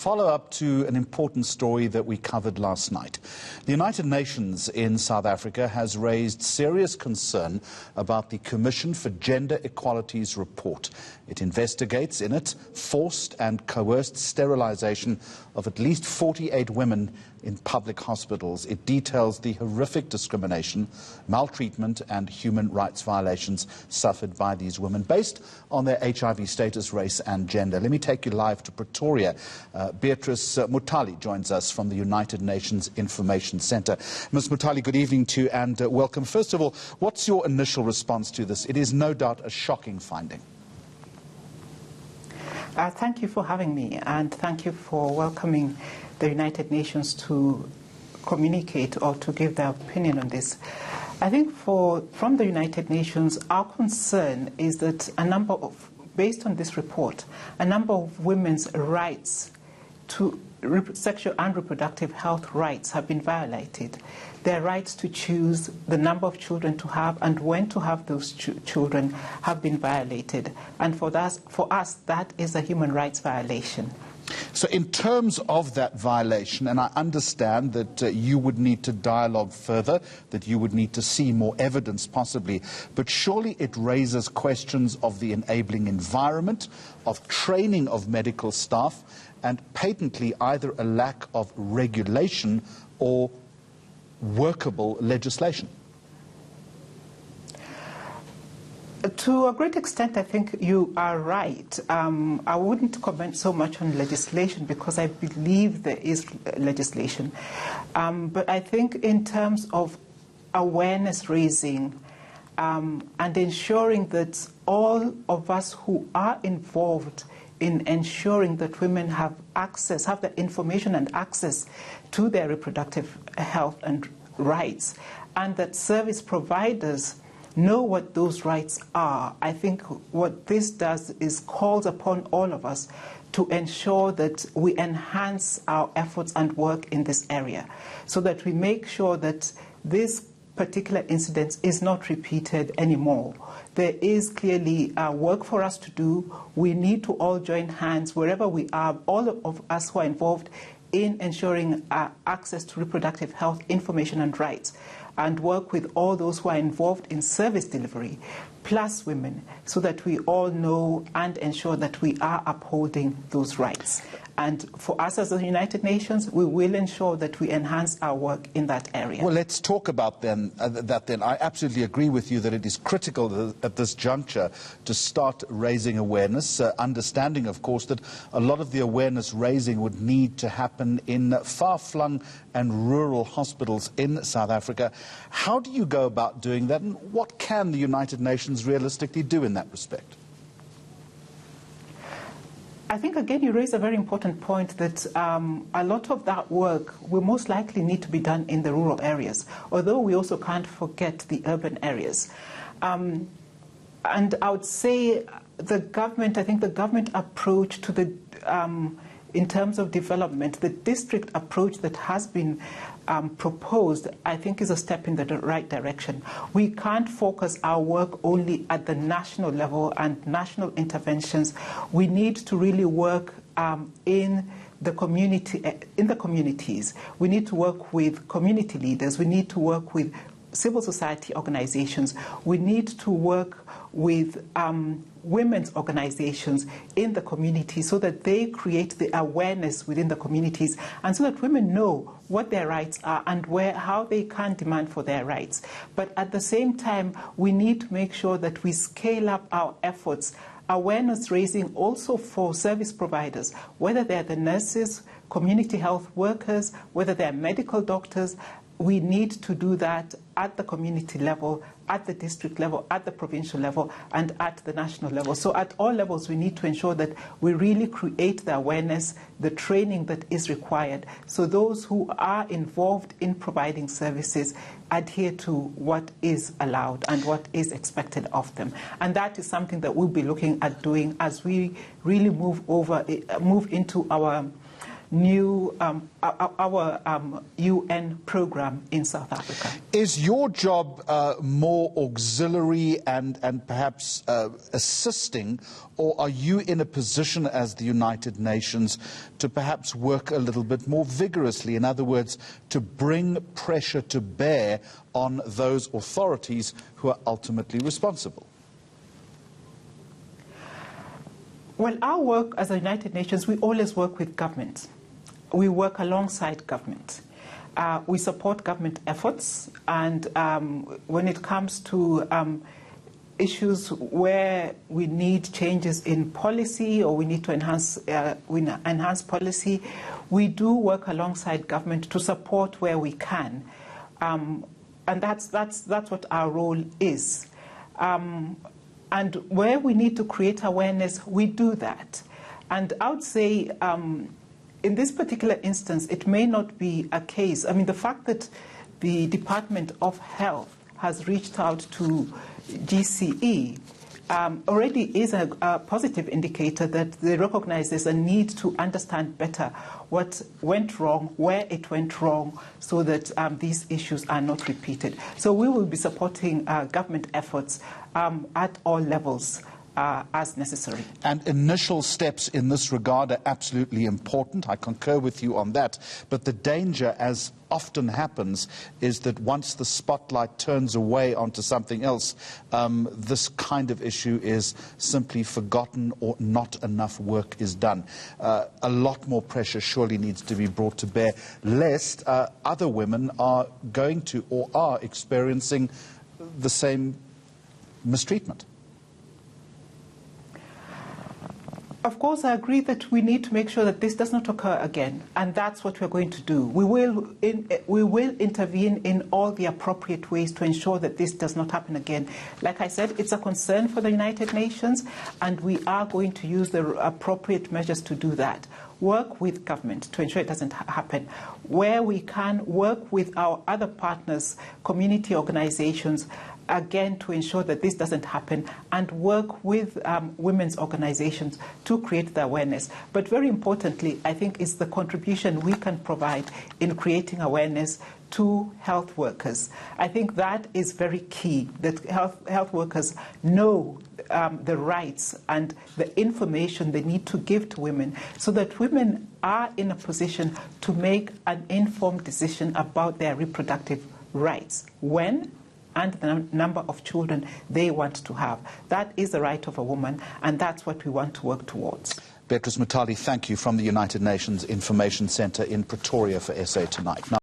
Follow-up to an important story that we covered last night. The United Nations in South Africa has raised serious concern about the Commission for Gender Equality's report. It investigates in it forced and coerced sterilization of at least 48 women in public hospitals. It details the horrific discrimination, maltreatment and human rights violations suffered by these women based on their HIV status, race and gender. Let me take you live to Pretoria. Beatrice Mutali joins us from the United Nations Information Centre. Ms. Mutali, good evening to you and welcome. First of all, what's your initial response to this? It is no doubt a shocking finding. Thank you for having me, and thank you for welcoming the United Nations to communicate or to give their opinion on this. I think from the United Nations, our concern is that based on this report, a number of women's rights to sexual and reproductive health rights have been violated. Their rights to choose the number of children to have and when to have those children have been violated. And for us, that is a human rights violation. So in terms of that violation, and I understand that you would need to dialogue further, that you would need to see more evidence possibly, but surely it raises questions of the enabling environment, of training of medical staff, and patently either a lack of regulation or workable legislation. To a great extent, I think you are right. I wouldn't comment so much on legislation because I believe there is legislation. But I think in terms of awareness raising and ensuring that all of us who are involved in ensuring that women have the information and access to their reproductive health and rights, and that service providers know what those rights are. I think what this does is calls upon all of us to ensure that we enhance our efforts and work in this area so that we make sure that this particular incident is not repeated anymore. There is clearly work for us to do. We need to all join hands wherever we are, all of us who are involved in ensuring access to reproductive health information and rights, and work with all those who are involved in service delivery, plus women, so that we all know and ensure that we are upholding those rights. And for us as the United Nations, we will ensure that we enhance our work in that area. Well, let's talk about that then. I absolutely agree with you that it is critical at this juncture to start raising awareness, understanding, of course, that a lot of the awareness raising would need to happen in far-flung and rural hospitals in South Africa. How do you go about doing that, and what can the United Nations realistically do in that respect? I think, again, you raise a very important point that a lot of that work will most likely need to be done in the rural areas, although we also can't forget the urban areas. And I would say the government approach to the, in terms of development, the district approach that has been proposed, I think, is a step in the right direction. We can't focus our work only at the national level and national interventions. We need to really work in the communities. We need to work with community leaders. We need to work with civil society organizations. We need to work with women's organizations in the community so that they create the awareness within the communities and so that women know what their rights are and how they can demand for their rights. But at the same time, we need to make sure that we scale up our efforts, awareness raising also for service providers, whether they're the nurses, community health workers, whether they're medical doctors. We need to do that at the community level, at the district level, at the provincial level, and at the national level. So at all levels, we need to ensure that we really create the awareness, the training that is required, so those who are involved in providing services adhere to what is allowed and what is expected of them. And that is something that we'll be looking at doing as we really move into our new our UN program in South Africa. Is your job more auxiliary and perhaps assisting, or are you in a position as the United Nations to perhaps work a little bit more vigorously? In other words, to bring pressure to bear on those authorities who are ultimately responsible? Well, our work as the United Nations, we always work with government. We work alongside government. We support government efforts, and when it comes to issues where we need changes in policy or we need to enhance policy, we do work alongside government to support where we can, and that's what our role is. And where we need to create awareness, we do that. And I would say, in this particular instance, it may not be a case. I mean, the fact that the Department of Health has reached out to GCE already is a positive indicator that they recognize there's a need to understand better what went wrong, where it went wrong, so that these issues are not repeated. So we will be supporting government efforts at all levels as necessary. And initial steps in this regard are absolutely important. I concur with you on that. But the danger, as often happens, is that once the spotlight turns away onto something else, this kind of issue is simply forgotten or not enough work is done. A lot more pressure surely needs to be brought to bear, lest other women are going to or are experiencing the same mistreatment. Of course, I agree that we need to make sure that this does not occur again, and that's what we're going to do. We will intervene in all the appropriate ways to ensure that this does not happen again. Like I said, it's a concern for the United Nations, and we are going to use the appropriate measures to do that. Work with government to ensure it doesn't happen. Where we can, work with our other partners, community organizations, again, to ensure that this doesn't happen, and work with women's organizations to create the awareness. But very importantly, I think it's the contribution we can provide in creating awareness to health workers. I think that is very key, that health workers know the rights and the information they need to give to women, so that women are in a position to make an informed decision about their reproductive rights, when and the number of children they want to have. That is the right of a woman, and that's what we want to work towards. Beatrice Mutale, thank you, from the United Nations Information Centre in Pretoria for SA Tonight.